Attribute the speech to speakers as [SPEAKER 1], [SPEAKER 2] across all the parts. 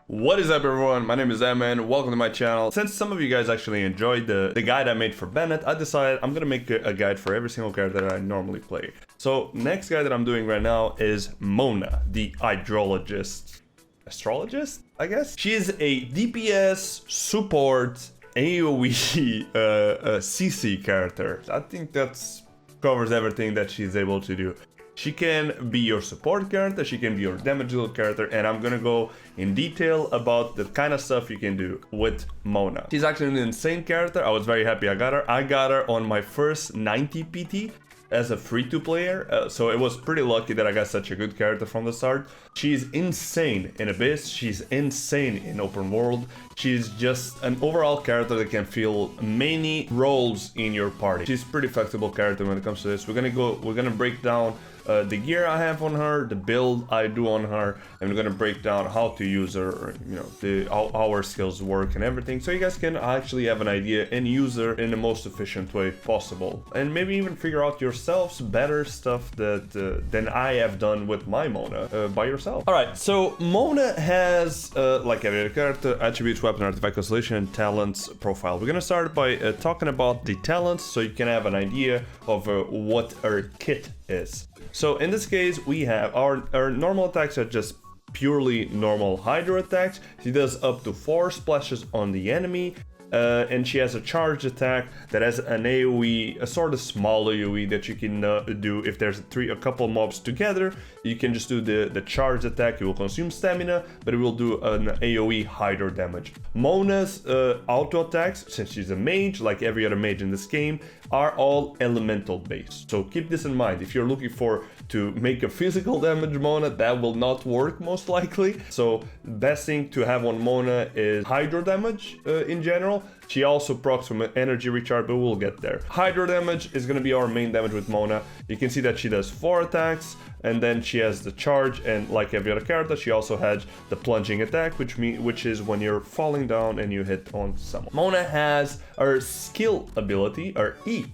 [SPEAKER 1] What is up, everyone? My name is Eman. Welcome to my channel. Since some of you guys actually enjoyed the guide I made for Bennett, I decided I'm gonna make a guide for every single character that I normally play. So next guide that I'm doing right now is Mona, the hydrologist. Astrologist, I guess? She is a DPS support AoE CC character. I think that's covers everything that she's able to do. She can be your support character, she can be your damage dealer character, and I'm gonna go in detail about the kind of stuff you can do with Mona. She's actually an insane character. I was very happy I got her. I got her on my first 90 PT as a free-to-player, so it was pretty lucky that I got such a good character from the start. She's insane in Abyss, she's insane in Open World. She's just an overall character that can fill many roles in your party. She's pretty flexible character when it comes to this. We're gonna break down the gear I have on her, the build I do on her, and we're gonna break down how to use her, or, you know, how her skills work and everything, so you guys can actually have an idea and use her in the most efficient way possible, and maybe even figure out yourselves better stuff that than I have done with my Mona by yourself. All right, so Mona has like every other character, attributes, weapon, artifact, constellation, and talents profile. We're gonna start by talking about the talents, so you can have an idea of what her kit is. So in this case, we have our normal attacks are just purely normal hydro attacks. She does up to 4 splashes on the enemy. And she has a charge attack that has an AoE, a sort of small AoE that you can do if there's a couple mobs together. You can just do the charge attack. It will consume stamina, but it will do an AoE hydro damage. Mona's auto attacks, since she's a mage, like every other mage in this game, are all elemental based. So keep this in mind. If you're looking to make a physical damage Mona, that will not work most likely. So best thing to have on Mona is hydro damage in general. She also procs from an energy recharge, but we'll get there. Hydro damage is going to be our main damage with Mona. You can see that she does 4 attacks, and then she has the charge, and like every other character, she also has the plunging attack, which is when you're falling down and you hit on someone. Mona has her skill ability, her E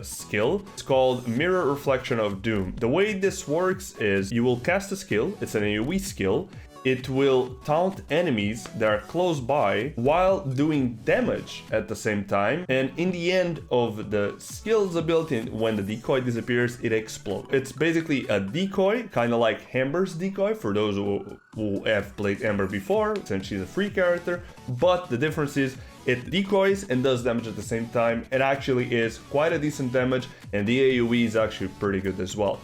[SPEAKER 1] skill. It's called Mirror Reflection of Doom. The way this works is you will cast a skill. It's an AoE skill. It will taunt enemies that are close by while doing damage at the same time, and in the end of the skill's ability, when the decoy disappears, it explodes. It's basically a decoy, kind of like Amber's decoy for those who have played Amber before, since she's a free character, but the difference is it decoys and does damage at the same time. It actually is quite a decent damage, and the AoE is actually pretty good as well.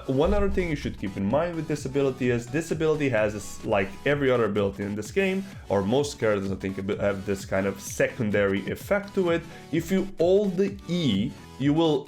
[SPEAKER 1] One other thing you should keep in mind with this ability is this ability has, like every other ability in this game, or most characters I think have this kind of secondary effect to it. If you hold the E, you will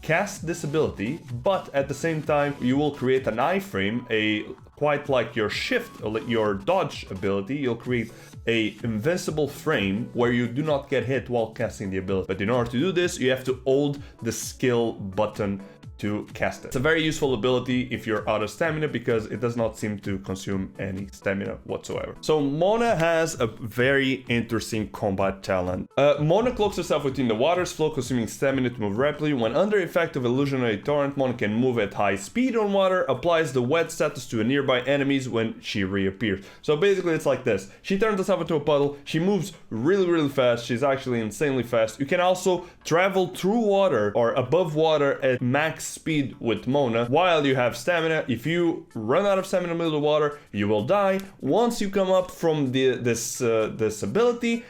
[SPEAKER 1] cast this ability, but at the same time you will create an iframe, quite like your shift, your dodge ability. You'll create a invincible frame where you do not get hit while casting the ability. But in order to do this, you have to hold the skill button to cast it. It's a very useful ability if you're out of stamina, because it does not seem to consume any stamina whatsoever. So Mona has a very interesting combat talent. Mona cloaks herself within the water's flow, consuming stamina to move rapidly. When under effect of illusionary torrent, Mona can move at high speed on water, applies the wet status to nearby enemies when she reappears. So basically it's like this. She turns herself into a puddle, she moves really fast, she's actually insanely fast. You can also travel through water or above water at max speed with Mona while you have stamina. If you run out of stamina in the middle of the water, you will die. Once you come up from this ability,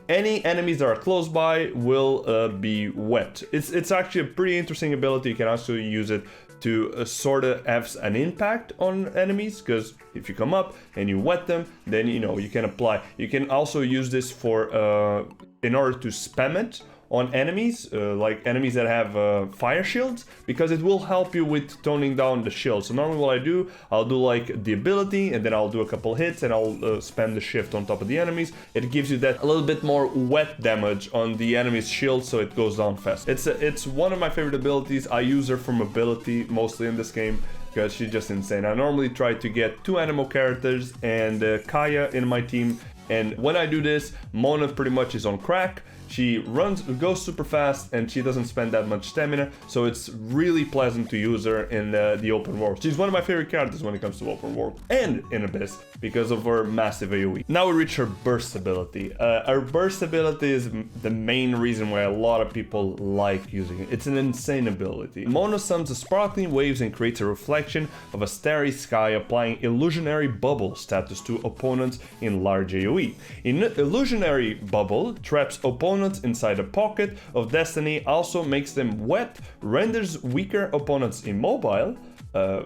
[SPEAKER 1] any enemies that are close by will be wet. It's actually a pretty interesting ability. You can also use it to sort of have an impact on enemies, because if you come up and you wet them, then you can apply. You can also use this for in order to spam it on enemies, like enemies that have fire shields, because it will help you with toning down the shield. So normally what I do, I'll do like the ability, and then I'll do a couple hits, and I'll spam the shift on top of the enemies. It gives you that a little bit more wet damage on the enemy's shield, so it goes down fast. It's one of my favorite abilities. I use her for mobility mostly in this game, because she's just insane. I normally try to get 2 animal characters and Kaya in my team, and when I do this, Mona pretty much is on crack. She goes super fast, and she doesn't spend that much stamina, so it's really pleasant to use her in the open world. She's one of my favorite characters when it comes to open world and in Abyss because of her massive AoE. Now we reach her burst ability. Her burst ability is the main reason why a lot of people like using it. It's an insane ability. Mono summons sparkling waves and creates a reflection of a starry sky, applying illusionary bubble status to opponents in large AoE. In illusionary bubble traps opponents inside a pocket of destiny, also makes them wet, renders weaker opponents immobile,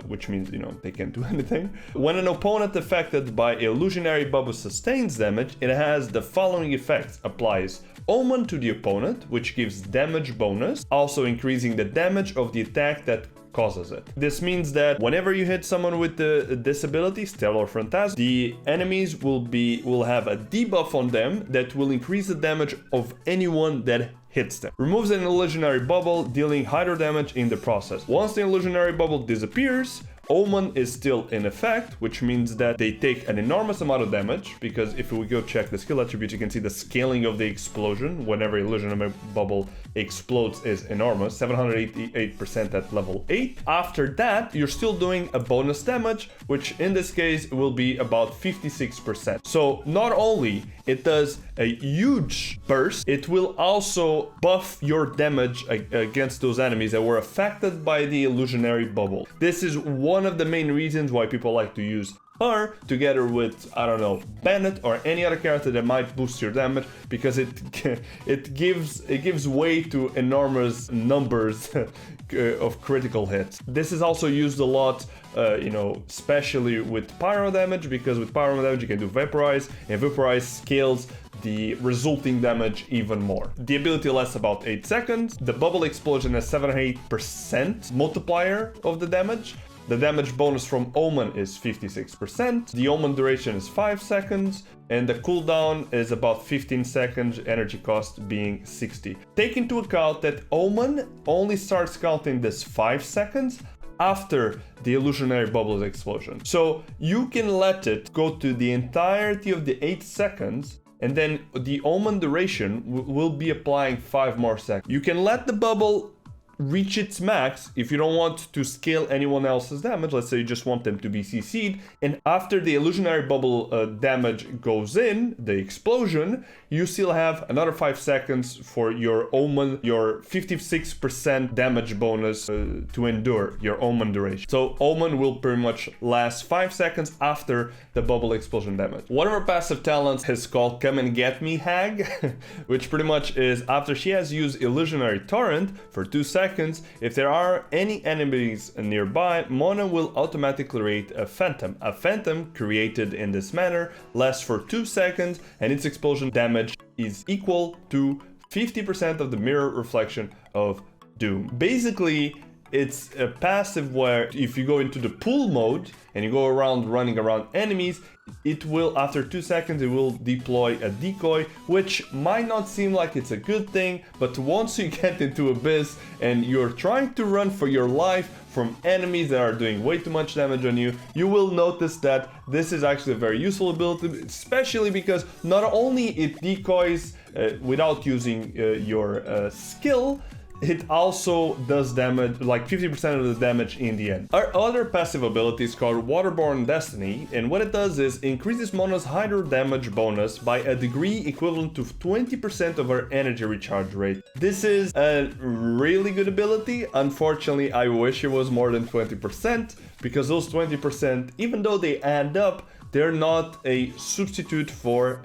[SPEAKER 1] which means, you know, they can't do anything. When an opponent affected by illusionary bubble sustains damage, it has the following effects. Applies Omen to the opponent, which gives damage bonus, also increasing the damage of the attack that causes it. This means that whenever you hit someone with the disability, Stellar Phantasm, the enemies will have a debuff on them that will increase the damage of anyone that hits them. Removes an illusionary bubble, dealing higher damage in the process. Once the illusionary bubble disappears, Omen is still in effect, which means that they take an enormous amount of damage, because if we go check the skill attributes, you can see the scaling of the explosion whenever illusionary bubble explodes is enormous, 788% at level 8. After that, you're still doing a bonus damage, which in this case will be about 56%. So not only it does a huge burst, it will also buff your damage against those enemies that were affected by the illusionary bubble. This is one of the main reasons why people like to use her together with, I don't know, Bennett or any other character that might boost your damage, because it gives way to enormous numbers of critical hits. This is also used a lot, you know, especially with pyro damage, because with pyro damage you can do vaporize, and vaporize scales the resulting damage even more. The ability lasts about 8 seconds. The bubble explosion has 78% multiplier of the damage. The damage bonus from Omen is 56%. The Omen duration is 5 seconds, and the cooldown is about 15 seconds, energy cost being 60. Take into account that Omen only starts counting this 5 seconds after the illusionary bubble's explosion. So you can let it go to the entirety of the 8 seconds, and then the Omen duration will be applying 5 more seconds. You can let the bubble reach its max if you don't want to scale anyone else's damage. Let's say you just want them to be CC'd, and after the illusionary bubble damage goes in, the explosion, you still have another 5 seconds for your Omen, your 56% damage bonus to endure your Omen duration. So Omen will pretty much last 5 seconds after the bubble explosion damage. One of her passive talents is called Come and Get Me Hag, which pretty much is after she has used illusionary torrent for 2 seconds, if there are any enemies nearby, Mona will automatically create a phantom. A phantom created in this manner lasts for 2 seconds, and its explosion damage is equal to 50% of the mirror reflection of Doom. Basically, it's a passive where if you go into the pull mode and you go around running around enemies, it will, after 2 seconds, it will deploy a decoy, which might not seem like it's a good thing, but once you get into Abyss and you're trying to run for your life from enemies that are doing way too much damage on you, you will notice that this is actually a very useful ability, especially because not only it decoys without using your skill, it also does damage, like 50% of the damage in the end. Our other passive ability is called Waterborne Destiny, and what it does is increases Mona's hydro damage bonus by a degree equivalent to 20% of her energy recharge rate. This is a really good ability. Unfortunately, I wish it was more than 20%, because those 20%, even though they add up, they're not a substitute for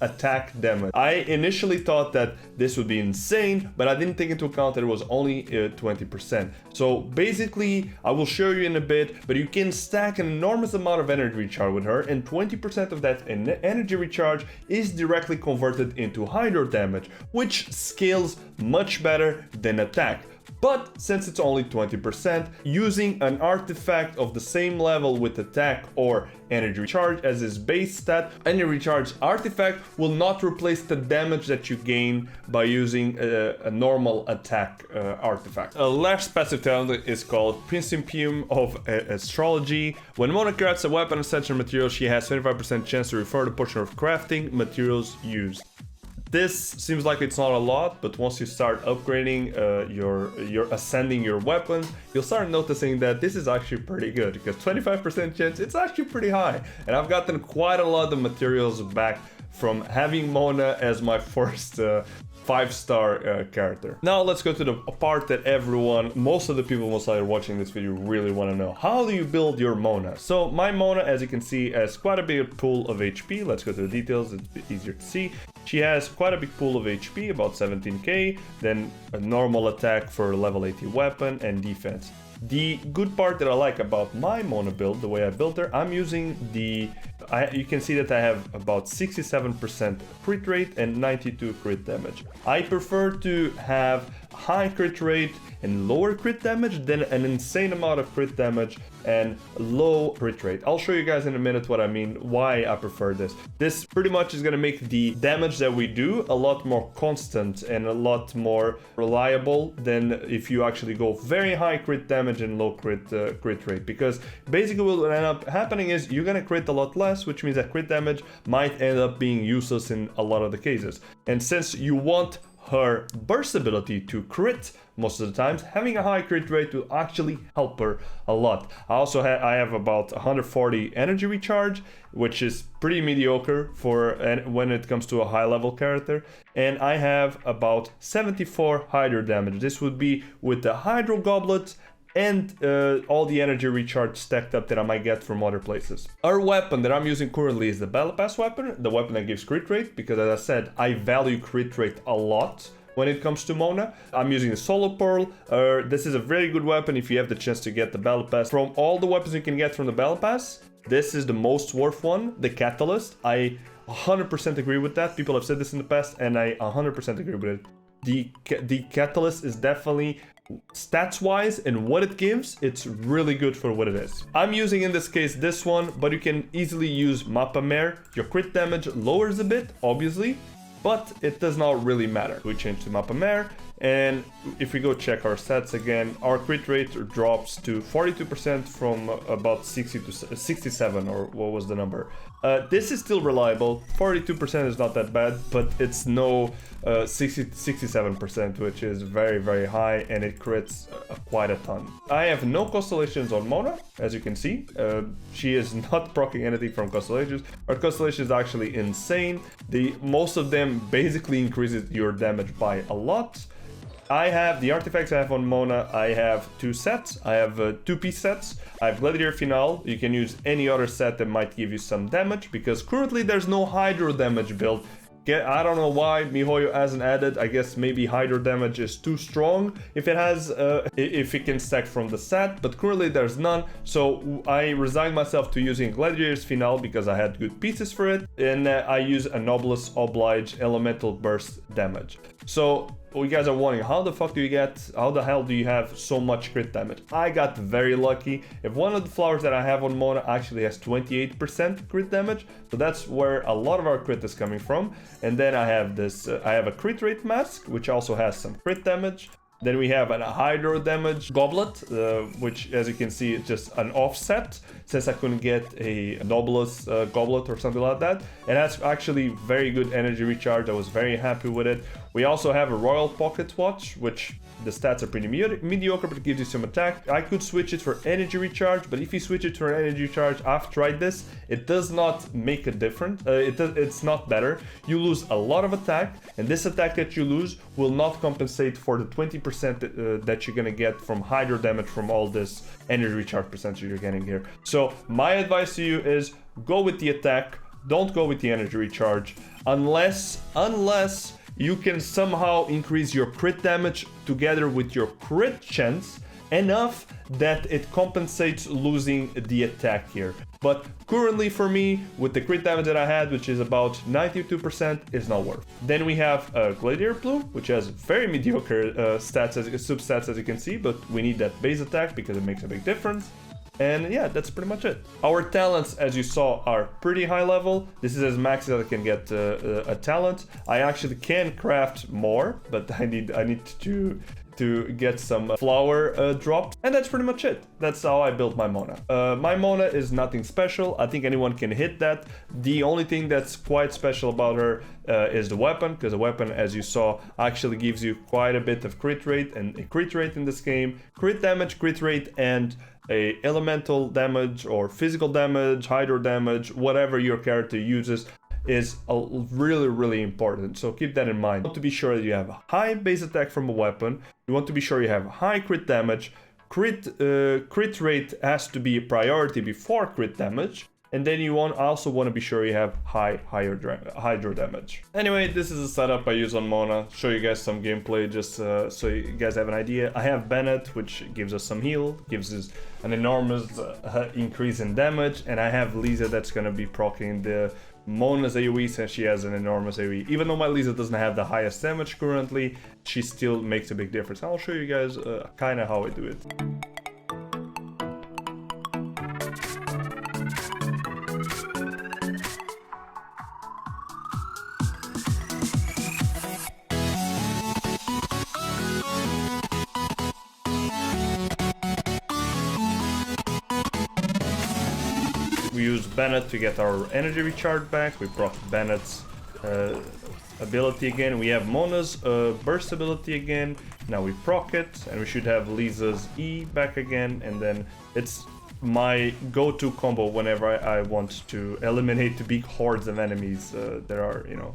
[SPEAKER 1] attack damage. I initially thought that this would be insane, but I didn't take into account that it was only 20%. So basically, I will show you in a bit, but you can stack an enormous amount of energy recharge with her, and 20% of that energy recharge is directly converted into hydro damage, which scales much better than attack. But since it's only 20%, using an artifact of the same level with attack or energy recharge as its base stat, energy recharge artifact will not replace the damage that you gain by using a normal attack artifact. A last passive talent is called Principium of Astrology. When Mona crafts a weapon essential material, she has 25% chance to refer the portion of crafting materials used. This seems like it's not a lot, but once you start upgrading your ascending your weapons, you'll start noticing that this is actually pretty good, because 25% chance, it's actually pretty high. And I've gotten quite a lot of materials back from having Mona as my first 5-star character. Now let's go to the part that most of the people most likely watching this video really want to know. How do you build your Mona? So my Mona, as you can see, has quite a big pool of HP. Let's go to the details, it's a bit easier to see. She has quite a big pool of HP, about 17k, then a normal attack for level 80 weapon and defense. The good part that I like about my Mona build, the way I built her, I'm using you can see that I have about 67% crit rate and 92 crit damage. I prefer to have high crit rate and lower crit damage than an insane amount of crit damage and low crit rate. I'll show you guys in a minute what I mean, why I prefer this. This pretty much is going to make the damage that we do a lot more constant and a lot more reliable than if you actually go very high crit damage and low crit rate, because basically what will end up happening is you're going to crit a lot less, which means that crit damage might end up being useless in a lot of the cases. And since you want her burst ability to crit most of the times, having a high crit rate will actually help her a lot. I have about 140 energy recharge, which is pretty mediocre for when it comes to a high level character, and I have about 74 hydro damage. This would be with the hydro goblet and all the energy recharge stacked up that I might get from other places. Our weapon that I'm using currently is the Battle Pass weapon, the weapon that gives crit rate, because as I said, I value crit rate a lot when it comes to Mona. I'm using the Solo Pearl. This is a very good weapon if you have the chance to get the Battle Pass. From all the weapons you can get from the Battle Pass, this is the most worth one, the Catalyst. I 100% agree with that. People have said this in the past, and I 100% agree with it. The Catalyst is definitely, stats wise and what it gives, it's really good for what it is. I'm using in this case this one, but you can easily use Mappa Mare. Your crit damage lowers a bit, obviously, but it does not really matter. We change to Mappa Mare, and if we go check our stats again, our crit rate drops to 42% from about 60 to 67, or what was the number. This is still reliable. 42% is not that bad, but it's no 67%, which is very, very high, and it crits quite a ton. I have no constellations on Mona, as you can see. She is not proccing anything from constellations. Our constellation is actually insane. Most of them basically increases your damage by a lot. I have the artifacts I have on Mona. I have 2 sets. I have 2-piece sets. I have Gladiator Finale. You can use any other set that might give you some damage, because currently there's no hydro damage build. I don't know why MiHoYo hasn't added. I guess maybe hydro damage is too strong if it can stack from the set, but currently there's none. So I resigned myself to using Gladiator's Finale because I had good pieces for it, and I use a Noblesse Oblige Elemental Burst damage. So you guys are wondering, how the hell do you have so much crit damage? I got very lucky. If one of the flowers that I have on Mona actually has 28% crit damage, so that's where a lot of our crit is coming from. And then I have this, I have a crit rate mask, which also has some crit damage. Then we have a hydro damage goblet, which, as you can see, is just an offset, since I couldn't get a Noblesse goblet or something like that. It has actually very good energy recharge. I was very happy with it. We also have a Royal Pocket Watch, which the stats are pretty mediocre, but it gives you some attack. I could switch it for energy recharge, but if you switch it for energy recharge, I've tried this, it does not make a difference. It's not better. You lose a lot of attack, and this attack that you lose will not compensate for the 20% that you're gonna get from hydro damage from all this energy recharge percentage you're getting here. So my advice to you is go with the attack, don't go with the energy recharge, unless you can somehow increase your crit damage together with your crit chance enough that it compensates losing the attack here. But currently for me, with the crit damage that I had, which is about 92%, it's not worth. Then we have Gladiator Blue, which has very mediocre substats as you can see, but we need that base attack because it makes a big difference. And yeah, that's pretty much it. Our talents, as you saw, are pretty high level. This is as max as I can get a talent. I actually can craft more, but I need to to get some flower drops. And that's pretty much it. That's how I built my Mona. My Mona is nothing special. I think anyone can hit that. The only thing that's quite special about her is the weapon, because the weapon, as you saw, actually gives you quite a bit of crit rate, and a crit rate in this game, crit damage, crit rate, and a elemental damage or physical damage, hydro damage, whatever your character uses, is really important. So keep that in mind. You want to be sure that you have a high base attack from a weapon. You want to be sure you have high crit damage. Crit rate has to be a priority before crit damage. And then you also want to be sure you have hydro damage. Anyway, this is the setup I use on Mona. Show you guys some gameplay just so you guys have an idea. I have Bennett, which gives us some heal, gives us an enormous increase in damage. And I have Lisa that's going to be proccing the Mona's AoE since she has an enormous AoE. Even though my Lisa doesn't have the highest damage currently, she still makes a big difference. I'll show you guys kind of how I do it. We use Bennett to get our energy recharge back. We proc Bennett's ability again. We have Mona's burst ability again. Now we proc it, and we should have Lisa's E back again. And then it's my go-to combo whenever I want to eliminate the big hordes of enemies that are, you know,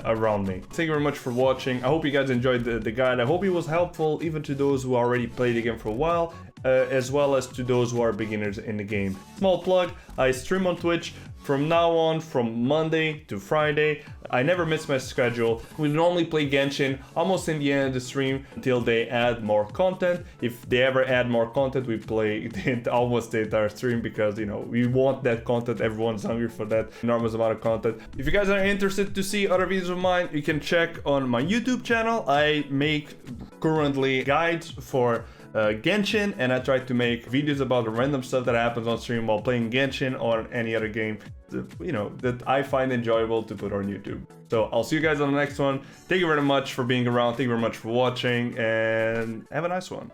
[SPEAKER 1] around me. Thank you very much for watching. I hope you guys enjoyed the guide. I hope it was helpful even to those who already played the game for a while, as well as to those who are beginners in the game. Small plug, I stream on Twitch from now on, from Monday to Friday. I never miss my schedule. We normally play Genshin almost in the end of the stream until they add more content. If they ever add more content, we play almost the entire stream because, you know, we want that content. Everyone's hungry for that enormous amount of content. If you guys are interested to see other videos of mine, you can check on my YouTube channel. I make currently guides for Genshin, and I try to make videos about the random stuff that happens on stream while playing Genshin or any other game, you know, that I find enjoyable to put on YouTube. So I'll see you guys on the next one. Thank you very much for being around. Thank you very much for watching, and have a nice one.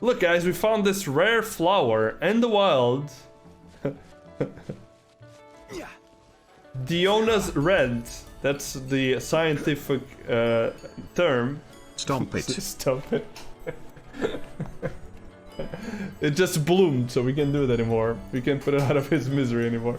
[SPEAKER 1] Look, guys, we found this rare flower in the wild. Diona's red. That's the scientific term.
[SPEAKER 2] Stomp it.
[SPEAKER 1] Stomp it. It just bloomed, so we can't do it anymore. We can't put it out of his misery anymore.